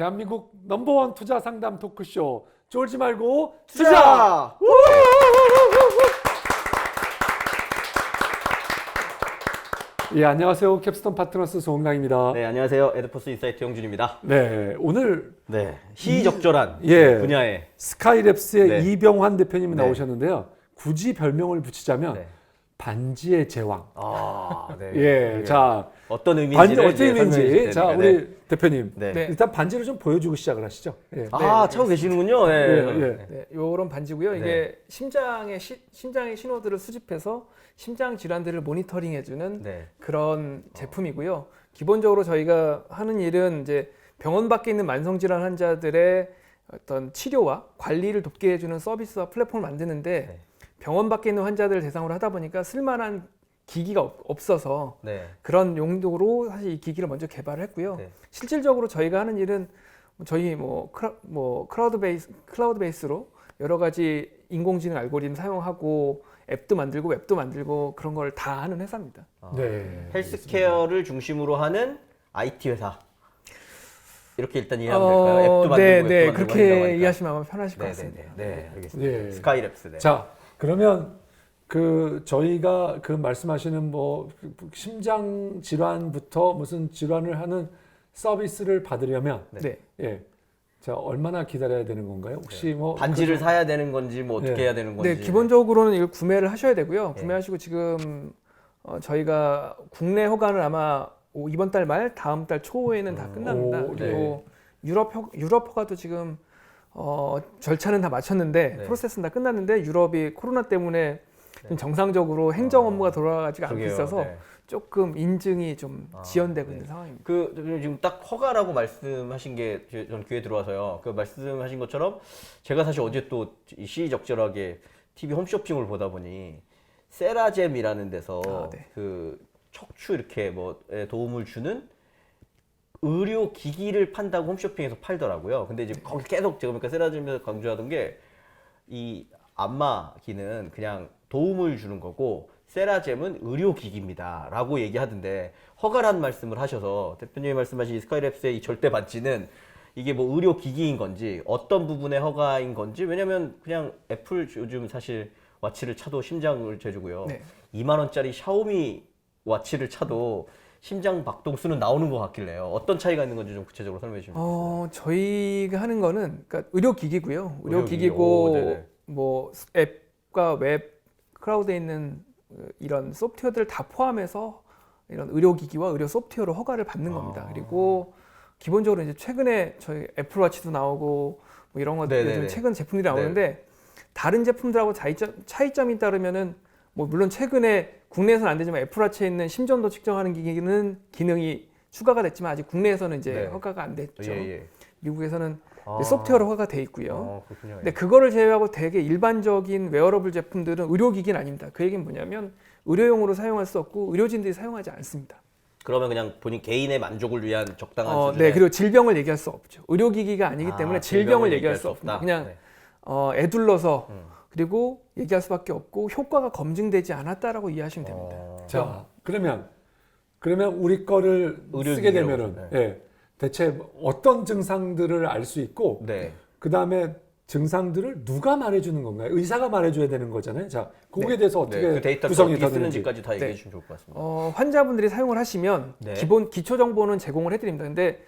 대한민국 넘버원 투자 상담 토크쇼 쫄지 말고 투자! 투자! 예, 안녕하세요. 캡스톤 파트너스 송은강입니다. 네, 안녕하세요. 에드포스 인사이트 형준입니다. 네, 오늘 네, 시의적절한 예. 분야에 스카이랩스의 네. 이병환 대표님이 네. 나오셨는데요. 굳이 별명을 붙이자면 네. 반지의 제왕. 아, 네. 예, 자, 어떤 반지 의미인지를 어떤 의미인지 자, 네. 우리 대표님 네. 네. 일단 반지를 좀 보여주고 시작을 하시죠. 예. 아, 차고 계시는군요. 네. 예. 네, 요런 반지고요. 네. 이게 심장의 신호들을 수집해서 심장 질환들을 모니터링해주는 네. 그런 제품이고요. 기본적으로 저희가 하는 일은 이제 병원 밖에 있는 만성 질환 환자들의 어떤 치료와 관리를 돕게 해주는 서비스와 플랫폼을 만드는데 네. 병원 밖에 있는 환자들을 대상으로 하다 보니까 쓸만한 기기가 없어서 네. 그런 용도로 사실 이 기기를 먼저 개발을 했고요. 네. 실질적으로 저희가 하는 일은 저희 클라우드 베이스로 여러 가지 인공지능 알고리즘 사용하고 앱도 만들고 웹도 만들고 그런 걸 다 하는 회사입니다. 아, 네. 헬스케어를 중심으로 하는 IT 회사. 이렇게 일단 이해하면 될까요? 앱도 만들고 네, 웹도 네, 만들고 그렇게 한다고 하니까. 이해하시면 아마 편하실 것 네, 같습니다. 네, 네, 네, 알겠습니다. 네. 스카이랩스. 네. 자, 그러면 그 저희가 그 말씀하시는 뭐 심장 질환부터 무슨 질환을 하는 서비스를 받으려면 네. 예. 자, 얼마나 기다려야 되는 건가요? 혹시 뭐 반지를 사야 되는 건지 뭐 어떻게 네. 해야 되는 건지. 네, 기본적으로는 이걸 구매를 하셔야 되고요. 네. 구매하시고 지금 저희가 국내 허가는 아마 이번 달 말, 다음 달 초에는 다 끝납니다. 오, 그리고 유럽 허가도 지금 절차는 다 마쳤는데 네. 프로세스는 다 끝났는데 유럽이 코로나 때문에 좀 정상적으로 행정 업무가 돌아가지가 않고 그러게요. 있어서 네. 조금 인증이 좀 지연되고 네. 있는 상황입니다. 그 지금 딱 허가라고 말씀하신 게 저는 귀에 들어와서요. 그 말씀하신 것처럼 제가 사실 어제 또 시의적절하게 TV 홈쇼핑을 보다 보니 세라젬이라는 데서 아, 네. 그 척추 이렇게 뭐에 도움을 주는 의료 기기를 판다고 홈쇼핑에서 팔더라고요. 근데 이제 거기 계속 제가 보니까 세라젬에서 강조하던 게 이 안마기는 그냥 도움을 주는 거고 세라젬은 의료기기입니다 라고 얘기하던데 허가란 말씀을 하셔서 대표님이 말씀하신 스카이랩스의 이 절대 반지는 이게 뭐 의료기기인 건지 어떤 부분의 허가인 건지 왜냐면 그냥 애플 요즘 사실 와치를 차도 심장을 재주고요. 네. 2만 원짜리 샤오미 와치를 차도 심장 박동수는 나오는 것 같길래요. 어떤 차이가 있는 건지 좀 구체적으로 설명해 주시면 좋겠어요. 저희가 하는 거는 그러니까 의료기기고요. 오, 의료기기고 네네. 뭐 앱과 웹 클라우드에 있는 이런 소프트웨어들을 다 포함해서 이런 의료기기와 의료 소프트웨어로 허가를 받는 겁니다. 그리고 기본적으로 이제 최근에 저희 애플워치도 나오고 뭐 이런 것들 네네네. 최근 제품들이 나오는데 다른 제품들하고 차이점이 따르면은 뭐 물론 최근에 국내에서는 안 되지만 애플워치에 있는 심전도 측정하는 기능이 추가가 됐지만 아직 국내에서는 이제 네. 허가가 안 됐죠. 예, 예. 미국에서는 아. 소프트웨어로 허가가 돼 있고요. 그렇군요. 근데 그거를 제외하고 되게 일반적인 웨어러블 제품들은 의료기기는 아닙니다. 그 얘기는 뭐냐면 의료용으로 사용할 수 없고 의료진들이 사용하지 않습니다. 그러면 그냥 본인 개인의 만족을 위한 적당한 수준의 네, 그리고 질병을 얘기할 수 없죠. 의료기기가 아니기 때문에 질병을 얘기할 수 없다. 그냥 네. 애둘러서 그리고 얘기할 수밖에 없고 효과가 검증되지 않았다라고 이해하시면 됩니다. 자, 그러면 우리 거를 의료기기라고 쓰게 되면은 보죠. 예, 대체 어떤 증상들을 알 수 있고 네. 그다음에 증상들을 누가 말해주는 건가요? 의사가 말해줘야 되는 거잖아요. 자, 거기에 네. 대해서 어떻게 그 데이터를 구성이 어떻게 다 되는지. 쓰는지까지 다 얘기해 네. 주시면 좋을 것 같습니다. 환자분들이 사용을 하시면 네. 기초 정보는 제공을 해드립니다. 근데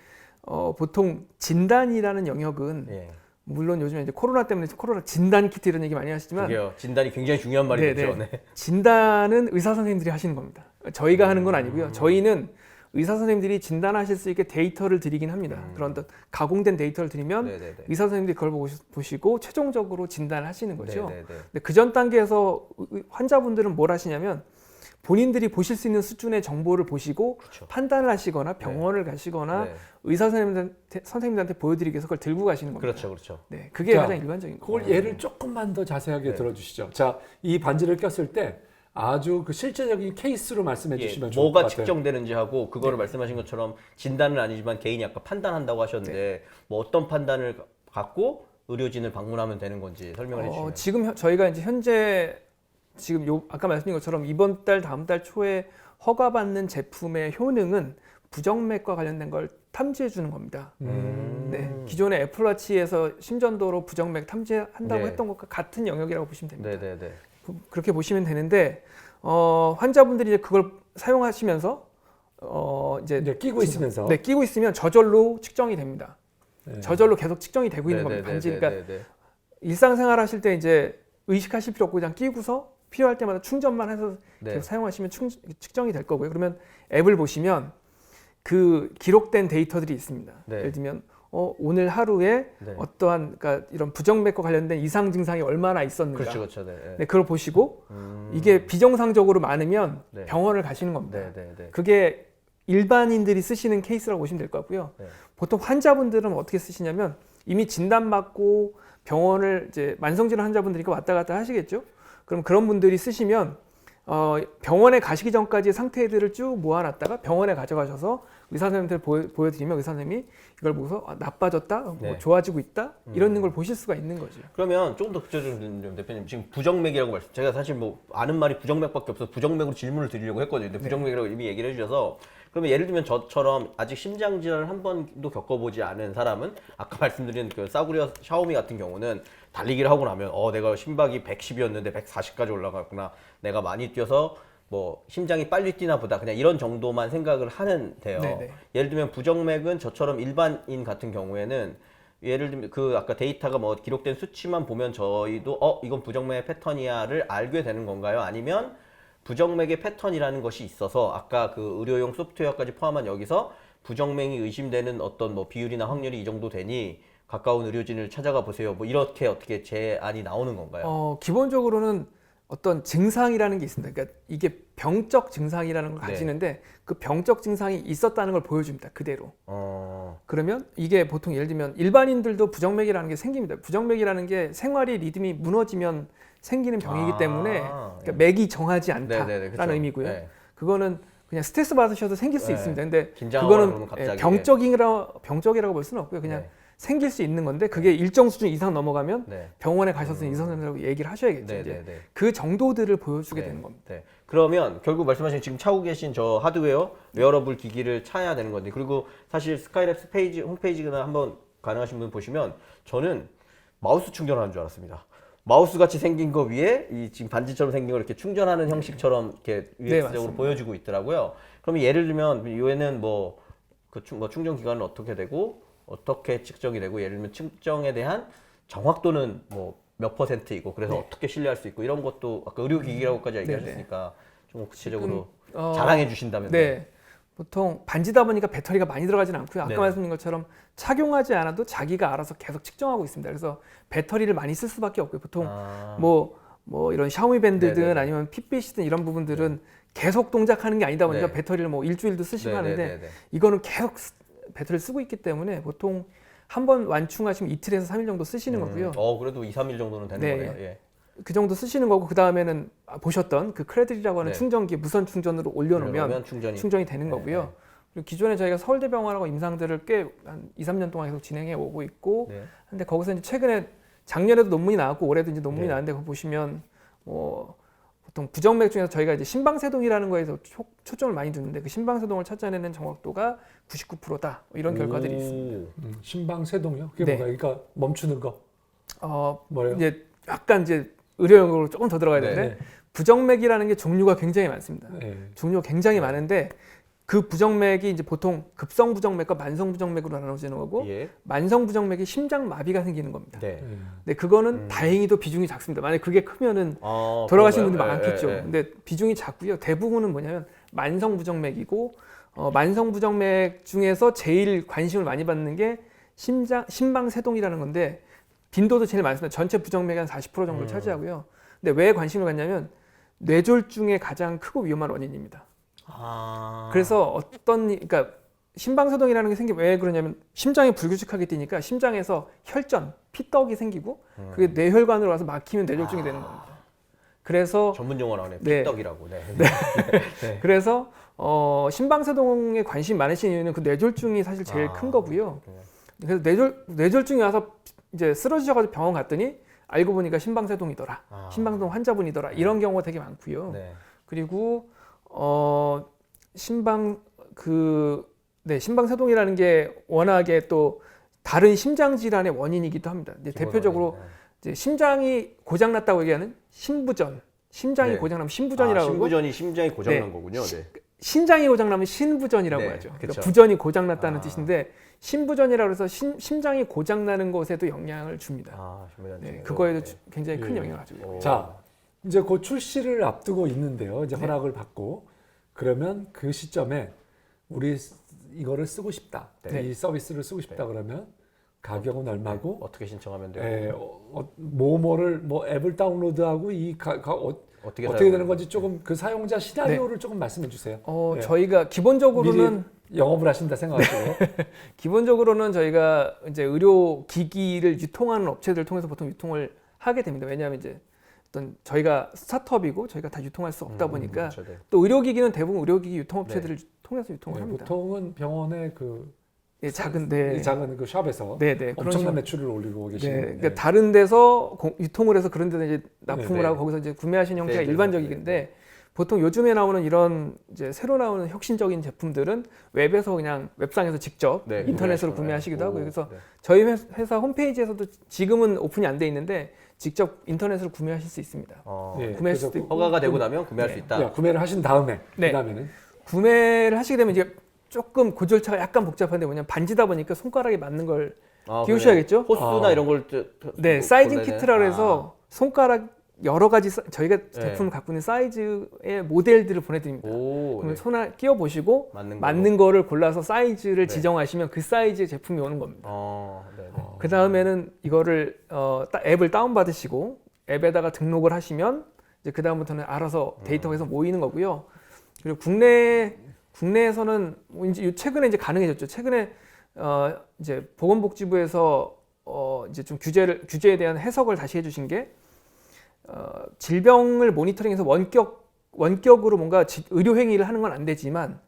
보통 진단이라는 영역은 예. 물론 요즘에 이제 코로나 때문에 코로나 진단 키트 이런 얘기 많이 하시지만 그게요. 진단이 굉장히 중요한 말이죠. 네. 진단은 의사 선생님들이 하시는 겁니다. 저희가 하는 건 아니고요. 저희는 의사 선생님들이 진단하실 수 있게 데이터를 드리긴 합니다. 그런 어떤 가공된 데이터를 드리면 네네네. 의사 선생님들이 그걸 보시고 최종적으로 진단을 하시는 거죠. 네네네. 근데 그 전 단계에서 환자분들은 뭘 하시냐면 본인들이 보실 수 있는 수준의 정보를 보시고 그렇죠. 판단을 하시거나 병원을 가시거나 네. 의사 선생님들한테 보여드리기 위해서 그걸 들고 가시는 겁니다. 그렇죠, 그렇죠. 네, 그게 자, 가장 일반적인 거예요. 그걸 예를 조금만 더 자세하게 네. 들어주시죠. 자, 이 반지를 꼈을 때 아주 그 실제적인 케이스로 말씀해 예, 주시면 좋을 것 뭐가 같아요. 측정되는지 하고 그거를 말씀하신 것처럼 진단은 아니지만 개인이 아까 판단한다고 하셨는데 뭐 어떤 판단을 갖고 의료진을 방문하면 되는 건지 설명을 해주시면. 지금 저희가 이제 현재 지금 아까 말씀드린 것처럼 이번 달 다음 달 초에 허가받는 제품의 효능은 부정맥과 관련된 걸 탐지해 주는 겁니다. 음. 네, 기존의 애플워치에서 심전도로 부정맥 탐지한다고 네. 했던 것과 같은 영역이라고 보시면 됩니다. 네네네. 그렇게 보시면 되는데 환자분들이 이제 그걸 사용하시면서 이제 끼고 있으면서. 네, 끼고 있으면 저절로 측정이 됩니다. 네. 저절로 계속 측정이 되고 있는 겁니다. 반지. 그러니까 일상생활 하실 때 이제 의식하실 필요 없고 그냥 끼고서 필요할 때마다 충전만 해서 네. 계속 사용하시면 측정이 될 거고요. 그러면 앱을 보시면 그 기록된 데이터들이 있습니다. 네. 예를 들면 오늘 하루에 네. 어떠한 그러니까 이런 부정맥과 관련된 이상 증상이 얼마나 있었는가. 그렇죠, 그렇죠. 네. 네, 그걸 보시고 이게 비정상적으로 많으면 네. 병원을 가시는 겁니다. 네. 그게 일반인들이 쓰시는 케이스라고 보시면 될 것 같고요. 네. 보통 환자분들은 어떻게 쓰시냐면 이미 진단받고 병원을 이제 만성질환 환자분들이 왔다 갔다 하시겠죠. 그럼 그런 분들이 쓰시면 병원에 가시기 전까지 상태들을 쭉 모아놨다가 병원에 가져가셔서 의사 선생님한테 보여드리면 의사 선생님이 이걸 보고서 나빠졌다, 뭐 네. 좋아지고 있다 이런 걸 보실 수가 있는 거죠. 그러면 조금 더 구체적으로 대표님 지금 부정맥이라고 말씀. 제가 사실 뭐 아는 말이 부정맥밖에 없어서 부정맥으로 질문을 드리려고 했거든요. 근데 부정맥이라고 이미 얘기를 해주셔서 그러면 예를 들면 저처럼 아직 심장 질환을 한 번도 겪어보지 않은 사람은 아까 말씀드린 그 싸구려 샤오미 같은 경우는 달리기를 하고 나면 내가 심박이 110이었는데 140까지 올라갔구나. 내가 많이 뛰어서 뭐 심장이 빨리 뛰나 보다. 그냥 이런 정도만 생각을 하는데요. 네네. 예를 들면 부정맥은 저처럼 일반인 같은 경우에는 예를 들면 그 아까 데이터가 뭐 기록된 수치만 보면 저희도 이건 부정맥의 패턴이야를 알게 되는 건가요? 아니면 부정맥의 패턴이라는 것이 있어서 아까 그 의료용 소프트웨어까지 포함한 여기서 부정맥이 의심되는 어떤 뭐 비율이나 확률이 이 정도 되니 가까운 의료진을 찾아가 보세요. 뭐 이렇게 어떻게 제안이 나오는 건가요? 기본적으로는 어떤 증상이라는 게 있습니다. 그러니까 이게 병적 증상이라는 걸 네. 가지는데 그 병적 증상이 있었다는 걸 보여줍니다. 그대로. 어, 그러면 이게 보통 예를 들면 일반인들도 부정맥이라는 게 생깁니다. 부정맥이라는 게 생활이 리듬이 무너지면 생기는 병이기 때문에 그러니까 맥이 정하지 않다라는 네네네, 그쵸. 의미고요. 네. 그거는 그냥 스트레스 받으셔도 생길 수 네. 있습니다. 근데 긴장하거나 그거는 그러면 갑자기, 병적이라고 볼 수는 없고요. 그냥 네. 생길 수 있는 건데 그게 일정 수준 이상 넘어가면 네. 병원에 가셔서 의사 선생님하고 얘기를 하셔야겠죠. 이제 네네네. 그 정도들을 보여주게 네. 되는 겁니다. 네. 그러면 결국 말씀하신 지금 차고 계신 저 하드웨어, 웨어러블 기기를 차야 되는 건데 그리고 사실 스카이랩스 페이지 홈페이지나 한번 가능하신 분 보시면 저는 마우스 충전하는 줄 알았습니다. 마우스 같이 생긴 거 위에 이 지금 반지처럼 생긴 거 이렇게 충전하는 형식처럼 이렇게 UX적으로 맞습니다. 보여주고 있더라고요. 그러면 예를 들면 얘는 뭐 충전 기간은 어떻게 되고 어떻게 측정이 되고 예를 들면 측정에 대한 정확도는 뭐 몇 %이고 그래서 어떻게 신뢰할 수 있고 이런 것도 아까 의료기기라고까지 얘기하셨으니까 좀 구체적으로 자랑해 주신다면. 네. 보통 반지다 보니까 배터리가 많이 들어가진 않고요. 아까 네. 말씀드린 것처럼 착용하지 않아도 자기가 알아서 계속 측정하고 있습니다. 그래서 배터리를 많이 쓸 수밖에 없고요. 보통 뭐 이런 샤오미 밴드든 네네네. 아니면 핏빛이든 이런 부분들은 계속 동작하는 게 아니다 보니까 네. 배터리를 뭐 일주일도 쓰시고 하는데 네네네네. 이거는 계속 배터리를 쓰고 있기 때문에 보통 한 번 완충하시면 이틀에서 3일 정도 쓰시는 거고요. 그래도 2, 3일 정도는 되는 네. 거네요. 예. 그 정도 쓰시는 거고 그 다음에는 보셨던 그 크레딧이라고 하는 네. 충전기 무선 충전으로 올려놓으면 충전이 되는 네, 거고요. 네. 그리고 기존에 저희가 서울대병원하고 임상들을 꽤 한 2, 3년 동안 계속 진행해 오고 있고 네. 근데 거기서 이제 최근에 작년에도 논문이 나왔고 올해도 이제 논문이 네. 나왔는데 그거 보시면 뭐 보통 부정맥 중에서 저희가 이제 심방세동이라는 거에서 초점을 많이 두는데 그 심방세동을 찾아내는 정확도가 99%다 이런 결과들이 있습니다. 심방세동이요? 그게 네. 뭔가 그러니까 멈추는 거. 뭐예요? 이제 약간 이제 의료용어로 조금 더 들어가야 되는데 네. 부정맥이라는 게 종류가 굉장히 많습니다. 네. 종류가 굉장히 많은데 그 부정맥이 이제 보통 급성 부정맥과 만성 부정맥으로 나눠지는 거고 예. 만성 부정맥이 심장 마비가 생기는 겁니다. 네. 근데 그거는 다행히도 비중이 작습니다. 만약 그게 크면은 아, 돌아가시는 분들 그런가요? 많겠죠. 예, 예. 근데 비중이 작고요. 대부분은 뭐냐면 만성 부정맥이고 만성 부정맥 중에서 제일 관심을 많이 받는 게 심방세동이라는 건데 빈도도 제일 많습니다. 전체 부정맥의 한 40% 정도를 차지하고요. 근데 왜 관심을 갖냐면 뇌졸중의 가장 크고 위험한 원인입니다. 그래서 그러니까 심방세동이라는 게 생기면 왜 그러냐면 심장이 불규칙하게 뛰니까 심장에서 혈전, 피떡이 생기고 그게 뇌혈관으로 와서 막히면 뇌졸중이 되는 겁니다. 그래서 전문 용어 나오네. 네. 피떡이라고. 네. 그래서 심방세동에 관심 많으신 이유는 그 뇌졸중이 사실 제일 큰 거고요. 그래서 뇌졸중이 와서 이제 쓰러지셔가지고 병원 갔더니 알고 보니까 심방세동이더라, 심방세동 환자분이더라 이런 경우가 되게 많고요. 네. 그리고 심방 그 네, 심방세동이라는 게 워낙에 또 다른 심장 질환의 원인이기도 합니다. 이제 대표적으로 이제 심장이 고장났다고 얘기하는 심부전, 심장이 네. 고장나면 심부전이라고 하고 신부전이 심장이 고장난 네. 거군요. 네. 신장이 고장나면 신부전이라고 네, 하죠. 그쵸. 그러니까 부전이 고장났다는 아. 뜻인데 신부전이라고 해서 심장이 고장나는 것에도 영향을 줍니다. 아, 심부전. 네, 그거에도 굉장히 큰 예. 영향을 가지고. 자, 이제 곧 출시를 앞두고 있는데요. 이제 네. 허락을 받고 그러면 그 시점에 우리 이거를 쓰고 싶다. 네. 이 서비스를 쓰고 싶다 그러면 가격은 얼마고? 어떻게 신청하면 돼요? 뭐를 뭐 앱을 다운로드하고 어떻게 어떻게 되는 사용하는 건지 조금 그 사용자 시나리오를 조금 말씀해 주세요. 네. 저희가 기본적으로는 미리 영업을 하신다 생각하시고 기본적으로는 저희가 이제 의료 기기를 유통하는 업체들을 통해서 보통 유통을 하게 됩니다. 왜냐하면 이제 어떤 저희가 스타트업이고 저희가 다 유통할 수 없다 보니까 그렇죠, 네. 또 의료기기는 대부분 의료기기 유통업체들을 통해서 유통을 네, 합니다. 보통은 병원의 그 예, 작은 작은 그 샵에서 네, 네, 그런 엄청난 식으로. 매출을 올리고 네, 계시는. 그러니까 다른 데서 유통을 해서 그런 데서 이제 납품을 네, 네. 하고 거기서 이제 구매하시는 형태가 네, 네, 일반적인데 네, 보통 요즘에 나오는 이런 이제 새로 나오는 혁신적인 제품들은 웹에서 그냥 웹상에서 직접 네, 인터넷으로 구매하시거나. 구매하시기도 하고 오, 그래서 네. 저희 회사 홈페이지에서도 지금은 오픈이 안 돼 있는데 직접 인터넷으로 구매하실 수 있습니다. 예, 구매할 그래서 수도 있고. 허가가 되고 나면 구매할 네. 수 있다. 구매를 하신 다음에 네. 그다음에는 구매를 하시게 되면 이제 조금 그 절차가 약간 복잡한데 뭐냐면 반지다 보니까 손가락에 맞는 걸 끼우셔야겠죠? 호스나 아. 이런 걸 네, 사이징 키트라고 해서 손가락 여러 가지 저희가 네. 제품을 갖고 있는 사이즈의 모델들을 보내드립니다. 오, 그러면 네. 손을 끼워 보시고 맞는 맞는 거를 골라서 사이즈를 네. 지정하시면 그 사이즈의 제품이 오는 겁니다. 네, 네. 그 다음에는 이거를 앱을 다운 받으시고 앱에다가 등록을 하시면 이제 그 다음부터는 알아서 데이터에서 모이는 거고요. 그리고 국내에서는 뭐 이제 최근에 이제 가능해졌죠. 최근에 이제 보건복지부에서 이제 좀 규제에 대한 해석을 다시 해주신 게 질병을 모니터링해서 원격으로 뭔가 의료 행위를 하는 건 안 되지만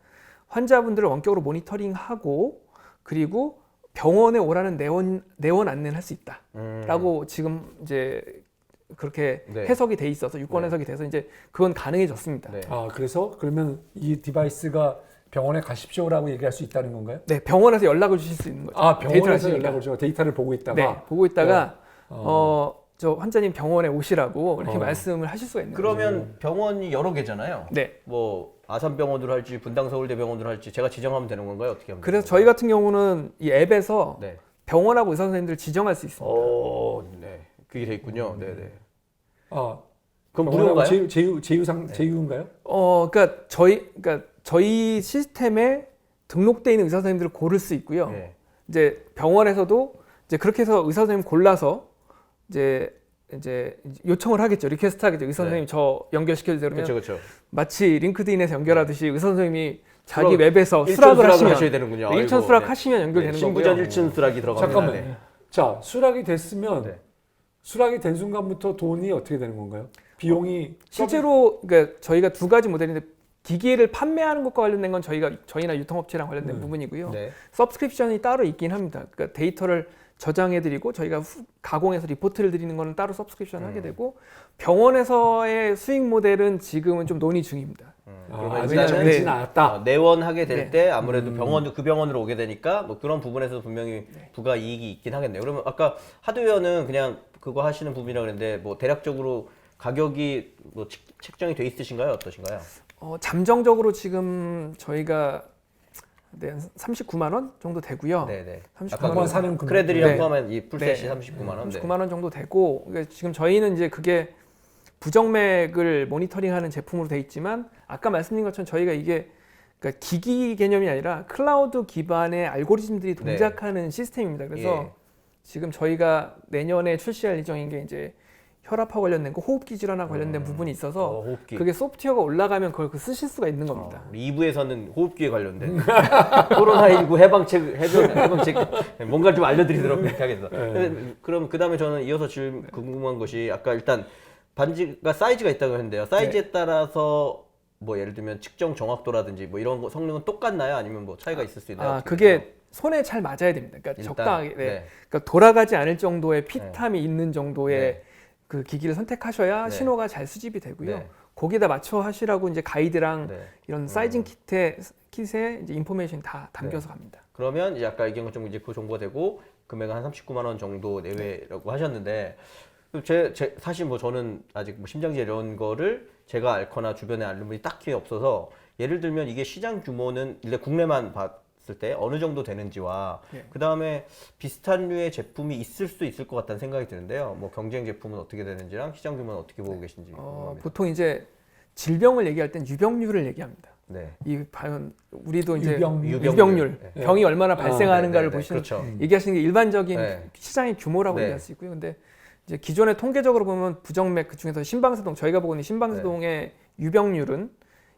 환자분들을 원격으로 모니터링하고 그리고 병원에 오라는 내원 안내를 할 수 있다라고 지금 이제 그렇게 네. 해석이 돼 있어서 유권 네. 해석이 돼서 이제 그건 가능해졌습니다. 네. 그래서 그러면 이 디바이스가 병원에 가십시오라고 얘기할 수 있다는 건가요? 네, 병원에서 연락을 주실 수 있는 거죠. 병원에서 데이터를 연락을 줘 데이터를 보고 있다가 네, 보고 있다가 어. 저 환자님 병원에 오시라고 이렇게 어. 말씀을 하실 수가 있는 거죠. 그러면 병원이 여러 개잖아요. 네. 뭐 아산병원으로 할지 분당서울대병원으로 할지 제가 지정하면 되는 건가요? 어떻게 하면 그래서 되는 저희 같은 경우는 이 앱에서 건가요? 네. 병원하고 의사 선생님들을 지정할 수 있습니다. 네. 그게 돼 있군요. 네, 네. 병원하고 그럼 무료인가요? 제휴인가요? 그러니까 저희 시스템에 등록돼 있는 의사 선생님들을 고를 수 있고요. 네. 이제 병원에서도 이제 그렇게 해서 의사 선생님 골라서 이제 요청을 하겠죠. 리퀘스트 하겠죠. 의사 네. 선생님 저 연결시켜 주세요. 그러면 그렇죠, 그렇죠. 마치 링크드인에서 연결하듯이 의사 선생님이 자기 그럼 웹에서 일천 수락을 하시면 하셔야 되는군요. 1천 아이고, 수락 네. 하시면 연결되는 신부전 거고요. 1층 수락이 들어갑니다. 잠깐만. 네. 자, 수락이 됐으면 네. 수락이 된 순간부터 돈이 어떻게 되는 건가요? 비용이 실제로 그러니까 저희가 두 가지 모델인데 기기를 판매하는 것과 관련된 건 저희나 유통업체랑 관련된 부분이고요. 네. 서브스크립션이 따로 있긴 합니다. 그러니까 데이터를 저장해드리고 저희가 가공해서 리포트를 드리는 거는 따로 서브스크립션을 하게 되고 병원에서의 수익 모델은 지금은 좀 논의 중입니다. 그러면 아직 일단은 정해지진 않았다. 내원하게 될 네. 때 아무래도 그 병원으로 오게 되니까 뭐 그런 부분에서 분명히 부가 이익이 있긴 하겠네요. 그러면 아까 하드웨어는 그냥 그거 하시는 부분이라 그랬는데 뭐 대략적으로 가격이 뭐 책정이 돼 있으신가요? 어떠신가요? 잠정적으로 지금 저희가 39만 원 정도 되고요. 네네. 39만 한번 원 사는 금액. 크레들이랑 네. 포함한 이 풀셋이 네. 39만 원. 39만 원 정도 되고 그러니까 지금 저희는 이제 그게 부정맥을 모니터링하는 제품으로 돼 있지만 아까 말씀드린 것처럼 저희가 이게 그러니까 기기 개념이 아니라 클라우드 기반의 알고리즘들이 동작하는 시스템입니다. 그래서 예. 지금 저희가 내년에 출시할 예정인 게 이제 혈압과 관련된 거, 호흡기 질환과 관련된 부분이 있어서 호흡기. 그게 소프트웨어가 올라가면 그걸 쓰실 수가 있는 겁니다. 우리 2부에서는 호흡기에 관련된 코로나19 해방책 뭔가 좀 알려드리도록 그렇게 하겠어. 그럼 그 다음에 저는 이어서 궁금한 것이 아까 일단 반지가 사이즈가 있다고 했는데요. 사이즈에 따라서 뭐 예를 들면 측정 정확도라든지 뭐 이런 거 성능은 똑같나요? 아니면 뭐 차이가 있을 수 있나요? 그게 손에 잘 맞아야 됩니다. 그러니까 일단, 적당하게, 네. 그러니까 돌아가지 않을 정도의 핏함이 있는 정도의 네. 그 기기를 선택하셔야 네. 신호가 잘 수집이 되고요. 네. 거기다 맞춰 하시라고 이제 가이드랑 네. 이런 사이징 kit에 이제 인포메이션 다 담겨서 갑니다. 그러면 이제 아까 얘기한 것처럼 이제 그 정보가 되고 금액은 한 39만 원 정도 내외라고 하셨는데 사실 뭐 저는 아직 뭐 심장지 이런 거를 제가 앓거나 주변에 앓는 분이 딱히 없어서 예를 들면 이게 시장 규모는 일단 국내만 봤을 때 어느 정도 되는지와 네. 그 다음에 비슷한 류의 제품이 있을 수 있을 것 같다는 생각이 드는데요. 뭐 경쟁 제품은 어떻게 되는지랑 시장 규모는 어떻게 보고 계신지 궁금합니다. 보통 이제 질병을 얘기할 땐 유병률을 얘기합니다. 네. 이 과연 우리도 이제 유병률. 유병률, 네. 병이 얼마나 발생하는가를 네, 네, 보시는 그렇죠. 얘기하시는 게 일반적인 네. 시장의 규모라고 네. 얘기할 수 있고요. 근데 이제 기존에 통계적으로 보면 부정맥 그 중에서 심방세동 저희가 보고 있는 심방세동의 유병률은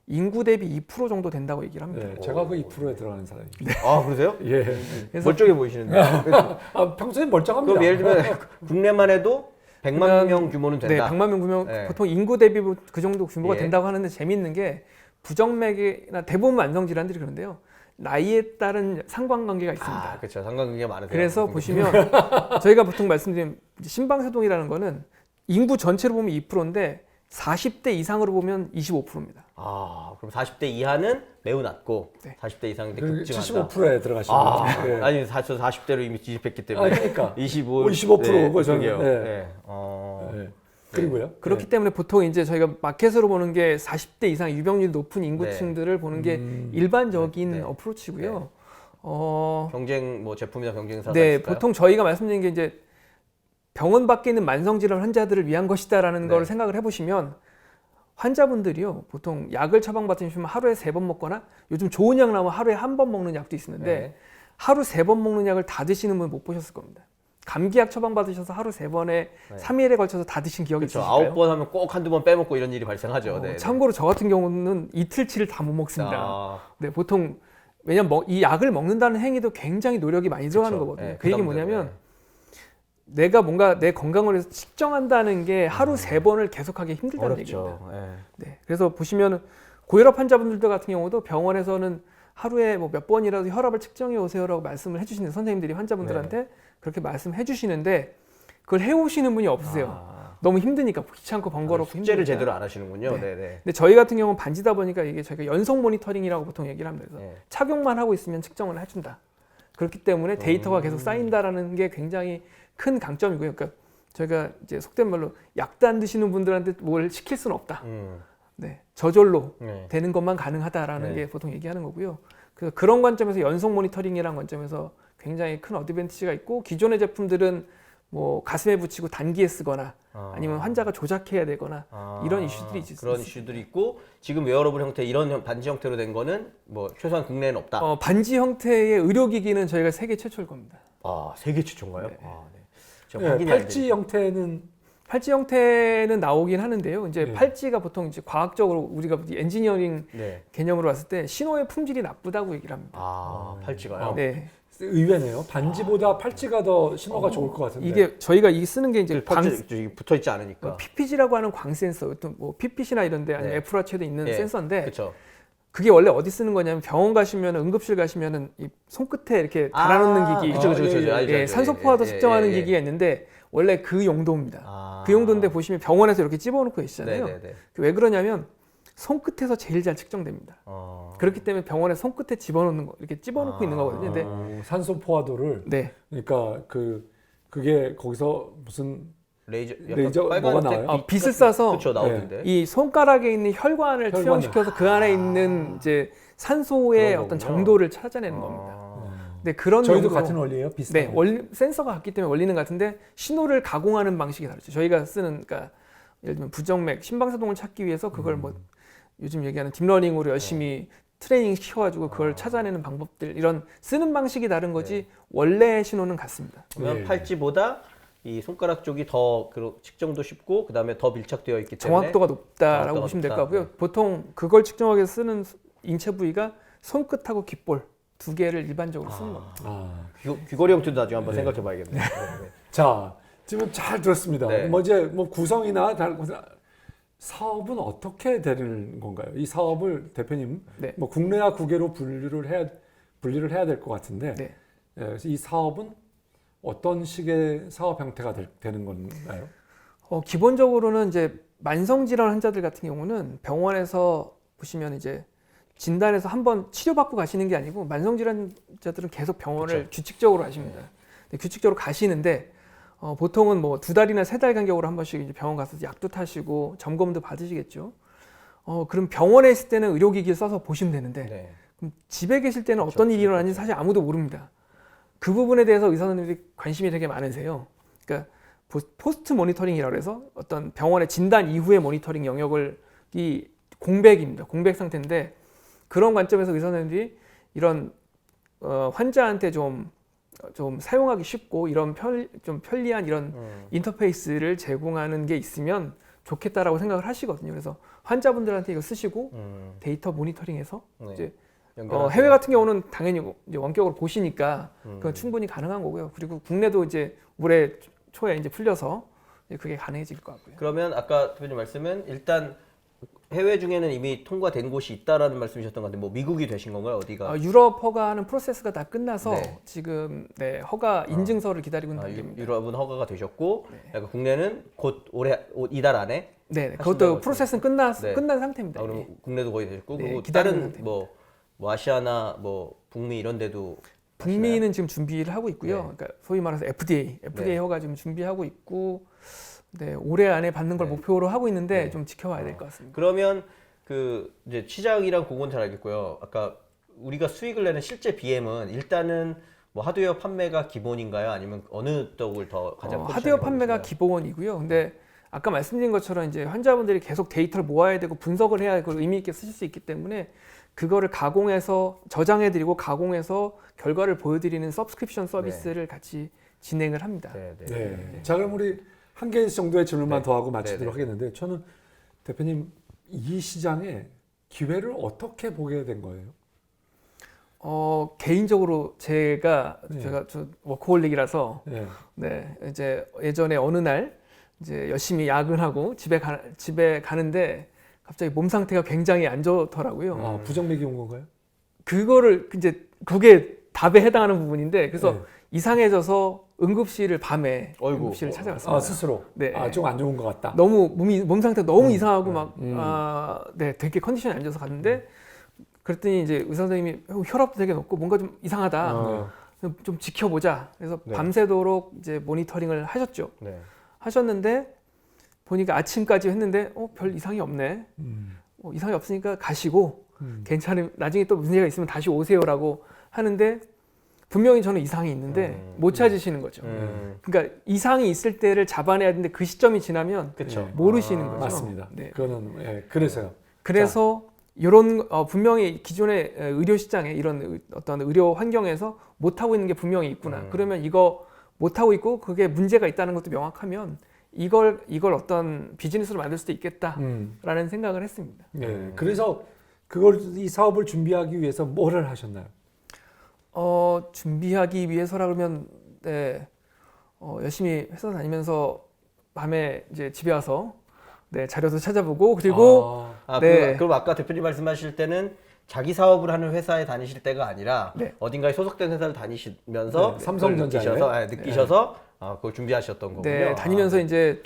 인구 대비 2% 정도 된다고 얘기를 합니다. 네, 제가 그 2%에 들어가는 사람입니다. 아 그러세요? 예. 그래서 멀쩡해 보이시는데. 평소에 멀쩡합니다. 그럼 예를 들면 국내만 해도 100만 그러면- 명 규모는 네, 된다. 100만 명 규모 네. 보통 인구 대비 그 정도 규모가 예. 된다고 하는데 재밌는 게 부정맥이나 대부분 만성 질환들이 그런데요. 나이에 따른 상관관계가 있습니다. 아, 그렇죠. 상관관계가 많으세요. 그래서 보시면 저희가 보통 말씀드린 심방세동이라는 거는 인구 전체로 보면 2%인데 40대 이상으로 보면 25%입니다. 아, 그럼 40대 이하는 매우 낮고 네. 40대 이상인데 그 급증한다. 75%에 들어가시면 아, 네. 아니 40대로 이미 뒤집혔기 때문에 그러니까 25, 25%고 저는 그러게요. 네. 네. 네. 그리고요. 그렇기 네. 때문에 보통 이제 저희가 마켓으로 보는 게 40대 이상 유병률 높은 인구층들을 보는 게 일반적인 네. 어프로치고요. 경쟁 뭐 제품이나 경쟁사가 네, 있을까요? 보통 저희가 말씀드린 게 이제 병원 밖에 있는 만성질환 환자들을 위한 것이다라는 네. 걸 생각을 해보시면 환자분들이요 보통 약을 처방받으시면 하루에 3번 먹거나 요즘 좋은 약 나오면 하루에 1번 먹는 약도 있는데 네. 하루 3번 먹는 약을 다 드시는 분 못 보셨을 겁니다. 감기약 처방받으셔서 하루 3번에 3일에 걸쳐서 다 드신 기억이 그렇죠. 있으실까요? 9번 하면 꼭 한두 번 빼먹고 이런 일이 발생하죠. 네. 참고로 저 같은 경우는 이틀치를 다 못 먹습니다. 아, 네, 보통 왜냐면 이 약을 먹는다는 행위도 굉장히 노력이 많이 들어가는 그렇죠. 거거든요. 네, 그 얘기 부담되고, 뭐냐면 내가 뭔가 내 건강을 위해서 측정한다는 게 하루 3번을 계속하기 힘들다는 얘기입니다. 어렵죠. 네. 네, 그래서 보시면 고혈압 환자분들 같은 경우도 병원에서는 하루에 뭐 몇 번이라도 혈압을 측정해 오세요라고 말씀을 해주시는 선생님들이 환자분들한테 그렇게 말씀해 주시는데 그걸 해오시는 분이 없으세요. 아, 너무 힘드니까 귀찮고 번거롭고 숙제를 힘드니까. 제대로 안 하시는군요. 네. 네, 네. 근데 저희 같은 경우는 반지다 보니까 이게 저희가 연속 모니터링이라고 보통 얘기를 합니다. 그래서 네. 착용만 하고 있으면 측정을 해준다. 그렇기 때문에 데이터가 계속 쌓인다라는 게 굉장히 큰 강점이고요. 그러니까 저희가 이제 속된 말로 약도 안 드시는 분들한테 뭘 시킬 수는 없다. 네, 저절로 네. 되는 것만 가능하다라는 네. 게 보통 얘기하는 거고요. 그래서 그런 관점에서 연속 모니터링이라는 관점에서 굉장히 큰 어드밴티지가 있고 기존의 제품들은 뭐 가슴에 붙이고 단기에 쓰거나 아니면 환자가 조작해야 되거나 이런 이슈들이 있을 수 그런 있습니다. 이슈들이 있고 지금 웨어러블 형태 이런 반지 형태로 된 거는 뭐 최소한 국내에는 없다. 반지 형태의 의료기기는 저희가 세계 최초일 겁니다. 아, 세계 최초인가요? 네. 아, 네. 제가 네, 확인이 안 팔찌 되니까. 형태는 팔찌 형태는 나오긴 하는데요. 이제 네. 팔찌가 보통 이제 과학적으로 우리가 엔지니어링 네. 개념으로 봤을 때 신호의 품질이 나쁘다고 얘기를 합니다. 아, 팔찌가요? 네, 의외네요. 반지보다 팔찌가 더 신호가 좋을 것 같은데. 이게 저희가 이 쓰는 게 이제 팔찌 붙어 있지 않으니까. PPG라고 하는 광 센서, 또 뭐 핏핏이나 이런데 아니면 네. 애플워치에도 있는 네. 센서인데 그렇죠. 그게 원래 어디 쓰는 거냐면 병원 가시면 응급실 가시면은 이 손끝에 이렇게 달아놓는 기기, 그렇죠, 그렇죠, 예, 예. 알죠, 예, 알죠. 산소 포화도 예, 측정하는 예, 예. 기기가 있는데 원래 그 용도입니다. 아. 그 용도인데 보시면 병원에서 이렇게 집어넣고 계시잖아요. 네, 네, 네. 왜 그러냐면 손끝에서 제일 잘 측정됩니다. 그렇기 때문에 병원에 손끝에 집어넣는 거 이렇게 집어넣고 있는 거거든요. 근데 산소 포화도를 네, 그러니까 그게 거기서 무슨 레이저 뭐가 나와요? 빛을 쏴서 그렇죠, 나오는데. 이 손가락에 있는 혈관을 투영시켜서 그 안에 있는 이제 산소의 그런 어떤 거군요. 정도를 찾아내는 겁니다. 근데 그런 저희도 용도로- 같은 원리예요, 비슷한. 네, 센서가 같기 때문에 원리는 같은데 신호를 가공하는 방식이 다르죠. 저희가 쓰는 그러니까 예를 들면 부정맥, 심방사동을 찾기 위해서 그걸 뭐 요즘 얘기하는 딥러닝으로 열심히 트레이닝 시켜가지고 그걸 찾아내는 방법들 이런 쓰는 방식이 다른 거지 원래의 신호는 같습니다. 그러면 네. 팔찌보다 이 손가락 쪽이 더 측정도 쉽고 그다음에 더 밀착되어 있기 때문에 정확도가 높다라고 정확도가 보시면 될 것 높다. 같고요. 네. 보통 그걸 측정하기 위해서 쓰는 인체 부위가 손끝하고 귓볼 두 개를 일반적으로 쓰는 겁니다. 귀걸이 형태도 나중에 한번 네. 생각해봐야겠네요. 자, 지금 잘 들었습니다. 네. 뭐 이제 뭐 구성이나 다른 것은 사업은 어떻게 되는 건가요? 이 사업을 대표님 네. 뭐 국내와 국외로 분리를 해야 될 것 같은데 네. 그래서 이 사업은 어떤 식의 사업 형태가 되는 건가요? 기본적으로는 이제 만성질환 환자들 같은 경우는 병원에서 보시면 이제 진단해서 한번 치료받고 가시는 게 아니고 만성질환자들은 계속 병원을 그쵸. 규칙적으로 가십니다. 네, 규칙적으로 가시는데 보통은 뭐 2달이나 3달 간격으로 한 번씩 이제 병원 가서 약도 타시고 점검도 받으시겠죠. 그럼 병원에 있을 때는 의료기기를 써서 보시면 되는데 네. 그럼 집에 계실 때는 그쵸, 어떤 일이 그쵸, 일어나는지 사실 아무도 모릅니다. 그 부분에 대해서 의사 선생님들이 관심이 되게 많으세요. 그러니까 포스트 모니터링이라고 해서 어떤 병원의 진단 이후의 모니터링 영역을 이 공백입니다. 공백 상태인데 그런 관점에서 의사 선생님들이 이런 환자한테 좀 사용하기 쉽고 이런 좀 편리한 이런 인터페이스를 제공하는 게 있으면 좋겠다라고 생각을 하시거든요. 그래서 환자분들한테 이거 쓰시고 데이터 모니터링해서 네. 이제 연결하세요. 해외 같은 경우는 당연히 이제 원격으로 보시니까 그건 충분히 가능한 거고요. 그리고 국내도 이제 올해 초에 이제 풀려서 이제 그게 가능해질 것 같고요. 그러면 아까 대표님 말씀은 일단 해외 중에는 이미 통과된 곳이 있다라는 말씀이셨던 것 같은데 뭐 미국이 되신 건가요? 어디가? 유럽 허가는 프로세스가 다 끝나서 네. 지금 허가 인증서를 기다리고 있는 아, 단계입니다. 유럽은 허가가 되셨고 네. 약간 국내는 곧 이달 안에 네, 하신다고 그것도 프로세스는 네. 끝난 상태입니다. 그럼 예. 국내도 거의 되셨고 네, 그리고 기다리는 다른 상태입니다. 뭐 아시아나 뭐 북미 이런 데도 북미는 지금 준비를 하고 있고요. 네. 그러니까 소위 말해서 FDA 네. 허가 지금 준비하고 있고, 네, 올해 안에 받는 걸 네. 목표로 하고 있는데 네. 좀 지켜봐야 될 것 같습니다. 그러면 그 이제 시장이랑 그건 잘 알겠고요. 아까 우리가 수익을 내는 실제 BM은 일단은 뭐 하드웨어 판매가 기본인가요? 아니면 어느 쪽을 더 가장 하드웨어 포지션이 판매가 걸리시나요? 기본이고요. 근데 아까 말씀드린 것처럼 이제 환자분들이 계속 데이터를 모아야 되고 분석을 해야 그걸 의미 있게 쓰실 수 있기 때문에 그거를 가공해서 저장해드리고 가공해서 결과를 보여드리는 서브스크립션 서비스를 같이 진행을 합니다. 네, 네. 네. 자, 그럼 우리 한 개 정도의 질문만 네. 더 하고 마치도록 네, 네. 하겠는데 저는 대표님 이 시장에 기회를 어떻게 보게 된 거예요? 개인적으로 제가 네. 저 워커홀릭이라서 네. 네, 이제 예전에 어느 날 이제 열심히 야근하고 집에 가는데 갑자기 몸 상태가 굉장히 안 좋더라고요. 아, 부정맥이 온 건가요? 그거를 이제 그게 답에 해당하는 부분인데 그래서 네. 이상해져서 응급실을 밤에 어이구. 응급실을 찾아갔습니다. 아, 스스로. 네. 아, 좀 안 좋은 것 같다. 너무 몸 상태가 너무 이상하고 네, 되게 컨디션이 안 좋아서 갔는데 그랬더니 이제 의사 선생님이 혈압도 되게 높고 뭔가 좀 이상하다. 좀 지켜보자. 그래서 네. 밤새도록 이제 모니터링을 하셨죠. 네. 하셨는데 보니까 아침까지 했는데 별 이상이 없네. 음. 이상이 없으니까 가시고 음. 괜찮으면 나중에 또 문제가 있으면 다시 오세요라고 하는데 분명히 저는 이상이 있는데 못 찾으시는 거죠. 그러니까 이상이 있을 때를 잡아내야 되는데 그 시점이 지나면 그렇죠. 네. 모르시는 거죠. 맞습니다. 네. 그거는 그래서요. 그래서 이런 분명히 기존의 의료 시장에 이런 어떤 의료 환경에서 못 하고 있는 게 분명히 있구나. 그러면 이거 못 하고 있고 그게 문제가 있다는 것도 명확하면 이걸 어떤 비즈니스로 만들 수도 있겠다라는 생각을 했습니다. 네. 그래서 이 사업을 준비하기 위해서 뭐를 하셨나요? 준비하기 위해서라 그러면 네, 열심히 회사 다니면서 밤에 이제 집에 와서 네, 자료도 찾아보고 그리고 네. 그럼 아까 대표님 말씀하실 때는 자기 사업을 하는 회사에 다니실 때가 아니라 네. 어딘가에 소속된 회사를 다니시면서 네, 삼성전자에? 느끼셔서 그걸 준비하셨던 거군요. 네, 다니면서 이제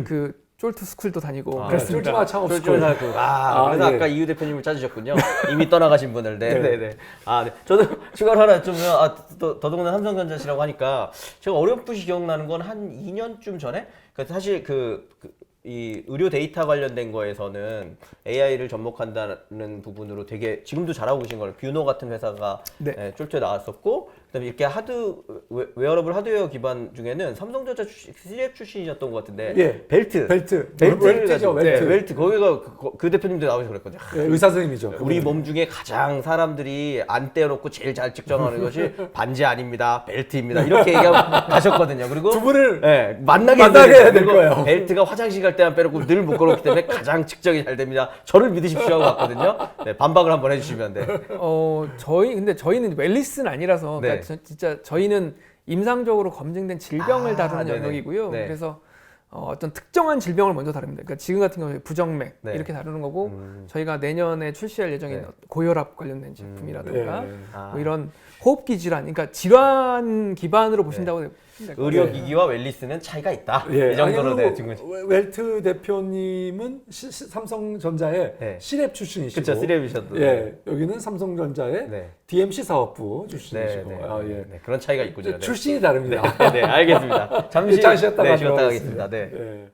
그 쫄트 스쿨도 다니고 그랬습니다. 쫄지마 창업 스쿨. 그래서 예. 아까 이유 대표님을 찾으셨군요. 이미 떠나가신 분을. 네, 네. 네, 네. 네. 저도 추가로 하나 좀 더더군다나 삼성전자시라고 하니까 제가 어렴풋이 기억나는 건 한 2년쯤 전에 사실 이 의료 데이터 관련된 거에서는 AI를 접목한다는 부분으로 되게 지금도 잘하고 계신 거는 뷰노 같은 회사가 네. 쫄트에 나왔었고 그다음에 이렇게 웨어러블 하드웨어 기반 중에는 삼성전자 CF 출신이었던 것 같은데 예. 벨트를 웰트죠, 가지고- 웰트. 네, wel트. 거기가 그 대표님도 나오셔서 그랬거든요. 네, 의사 선생님이죠. 우리 몸 중에 가장 사람들이 안 떼어놓고 제일 잘 측정하는 것이 반지 아닙니다, 벨트입니다. 이렇게 얘기하고 가셨거든요. 그리고 두 분을 네, 만나게 해야 될 그리고 거예요. 벨트가 화장실 갈 때만 빼놓고 늘 묶어놓기 때문에 가장 측정이 잘 됩니다. 저를 믿으십시오 하고 갔거든요. 네, 반박을 한번 해주시면 돼. 근데 저희는 웰리스는 아니라서 네. 그러니까 진짜 저희는 임상적으로 검증된 질병을 다루는 네네. 영역이고요. 네. 그래서 어떤 특정한 질병을 먼저 다룹니다. 그러니까 지금 같은 경우에 부정맥 네. 이렇게 다루는 거고 저희가 내년에 출시할 예정인 네. 고혈압 관련된 제품이라든가 예. 뭐 이런 호흡기 질환, 그러니까 질환 기반으로 보신다고 될것 같아요. 의료기기와 웰리스는 차이가 있다. 예. 이 정도로 아니, 네, 그리고 지금 웰트 대표님은 삼성전자의 네. C랩 출신이시고, 그쵸 쓰레비셔도 예, 여기는 삼성전자의 네. DMC 사업부 출신이시고, 네, 네, 아, 예. 네, 그런 차이가 있군요. 네. 출신이 다릅니다. 네, 알겠습니다. 잠시 잠시 쉬었다가 쉬었다 들어가겠습니다. 가겠습니다. 네. 예.